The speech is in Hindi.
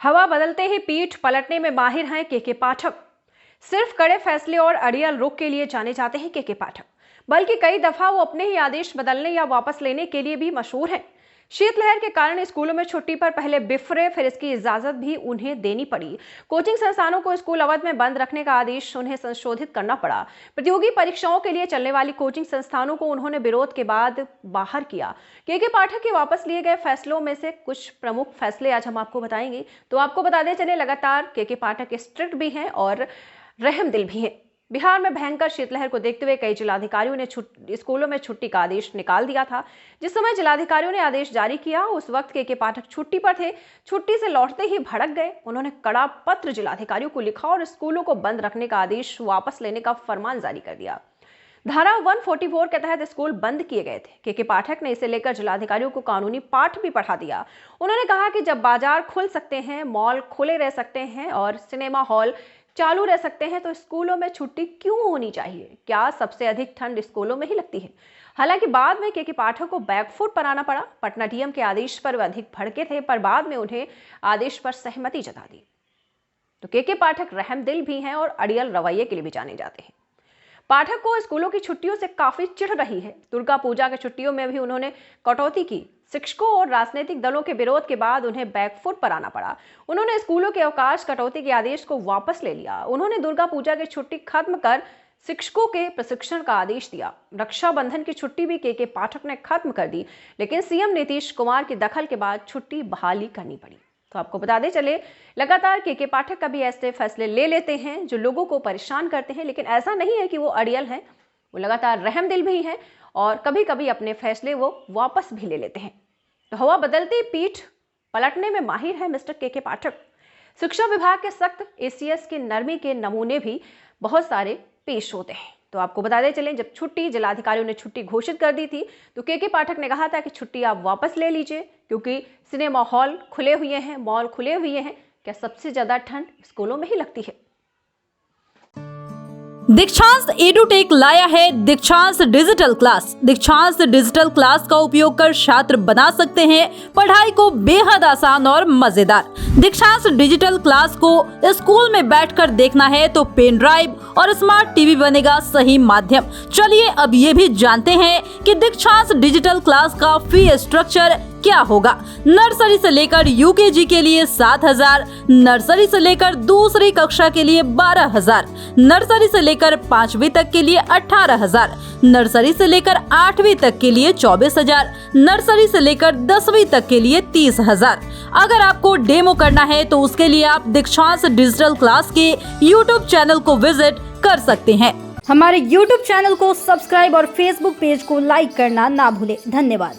हवा बदलते ही पीठ पलटने में माहिर हैं के पाठक। सिर्फ कड़े फैसले और अड़ियल रुख के लिए जाने जाते हैं के पाठक, बल्कि कई दफा वो अपने ही आदेश बदलने या वापस लेने के लिए भी मशहूर हैं। शीतलहर के कारण स्कूलों में छुट्टी पर पहले बिफरे, फिर इसकी इजाजत भी उन्हें देनी पड़ी। कोचिंग संस्थानों को स्कूल अवधि में बंद रखने का आदेश उन्हें संशोधित करना पड़ा। प्रतियोगी परीक्षाओं के लिए चलने वाली कोचिंग संस्थानों को उन्होंने विरोध के बाद बाहर किया। के पाठक के वापस लिए गए फैसलों में से कुछ प्रमुख फैसले आज हम आपको बताएंगे। तो आपको बता दें चले, लगातार के पाठक स्ट्रिक्ट भी हैं और रहमदिल भी हैं। बिहार में भयंकर शीतलहर को देखते हुए कई जिलाधिकारियों ने स्कूलों में छुट्टी का आदेश निकाल दिया था। जिस समय जिलाधिकारियों ने आदेश जारी किया, उस वक्त के पाठक छुट्टी पर थे। छुट्टी से लौटते ही भड़क गए। उन्होंने कड़ा पत्र जिलाधिकारियों को लिखा और स्कूलों को बंद रखने का आदेश वापस लेने का फरमान जारी कर दिया। धारा 144 के तहत स्कूल बंद किए गए थे। के पाठक ने इसे लेकर जिलाधिकारियों को कानूनी पाठ भी पढ़ा दिया। उन्होंने कहा कि जब बाजार खुल सकते हैं, मॉल खुले रह सकते हैं और सिनेमा हॉल चालू रह सकते हैं, तो स्कूलों में छुट्टी क्यों होनी चाहिए? क्या सबसे अधिक ठंड स्कूलों में ही लगती है? हालांकि बाद में के पाठक को बैकफुट पर आना पड़ा। पटना डीएम के आदेश पर वे अधिक भड़के थे, पर बाद में उन्हें आदेश पर सहमति जता दी। तो के पाठक रहमदिल भी हैं और अड़ियल रवैये के लिए भी जाने जाते हैं। पाठक को स्कूलों की छुट्टियों से काफी चिढ़ रही है। दुर्गा पूजा की छुट्टियों में भी उन्होंने कटौती की। शिक्षकों और राजनीतिक दलों के विरोध के बाद उन्हें बैकफुट पर आना पड़ा। उन्होंने स्कूलों के अवकाश कटौती के आदेश को वापस ले लिया। उन्होंने दुर्गा पूजा की छुट्टी खत्म कर शिक्षकों के प्रशिक्षण का आदेश दिया। रक्षाबंधन की छुट्टी भी के पाठक ने खत्म कर दी, लेकिन सीएम नीतीश कुमार की दखल के बाद छुट्टी बहाली करनी पड़ी। तो आपको बता दें चले, लगातार के पाठक कभी ऐसे फैसले ले लेते हैं जो लोगों को परेशान करते हैं, लेकिन ऐसा नहीं है कि वो अड़ियल हैं। वो लगातार रहमदिल भी हैं और कभी कभी अपने फैसले वो वापस भी ले लेते हैं। तो हवा बदलती पीठ पलटने में माहिर है मिस्टर के पाठक। शिक्षा विभाग के सख्त एसीएस की नरमी के नमूने भी बहुत सारे पेश होते हैं। तो आपको बताते चलें, जब जिलाधिकारियों ने छुट्टी घोषित कर दी थी, तो के पाठक ने कहा था कि छुट्टी आप वापस ले लीजिए, क्योंकि सिनेमा हॉल खुले हुए हैं, मॉल खुले हुए हैं। क्या सबसे ज्यादा ठंड स्कूलों में ही लगती है? दीक्षांत एडुटेक लाया है दीक्षांत डिजिटल क्लास। दीक्षांत डिजिटल क्लास का उपयोग कर छात्र बना सकते हैं पढ़ाई को बेहद आसान और मजेदार। दीक्षांत डिजिटल क्लास को स्कूल में बैठकर देखना है तो पेन ड्राइव और स्मार्ट टीवी बनेगा सही माध्यम। चलिए अब ये भी जानते हैं कि दीक्षांत डिजिटल क्लास का फी स्ट्रक्चर क्या होगा। नर्सरी से लेकर यूकेजी के लिए 7,000, नर्सरी से लेकर दूसरी कक्षा के लिए 12,000, नर्सरी से लेकर 5वीं तक के लिए 18,000, नर्सरी से लेकर 8वीं तक के लिए 24,000, नर्सरी से लेकर 10वीं तक के लिए 30,000। अगर आपको डेमो करना है तो उसके लिए आप दीक्षांत डिजिटल क्लास के यूट्यूब चैनल को विजिट कर सकते हैं। हमारे यूट्यूब चैनल को सब्सक्राइब और फेसबुक पेज को लाइक करना ना भूलें। धन्यवाद।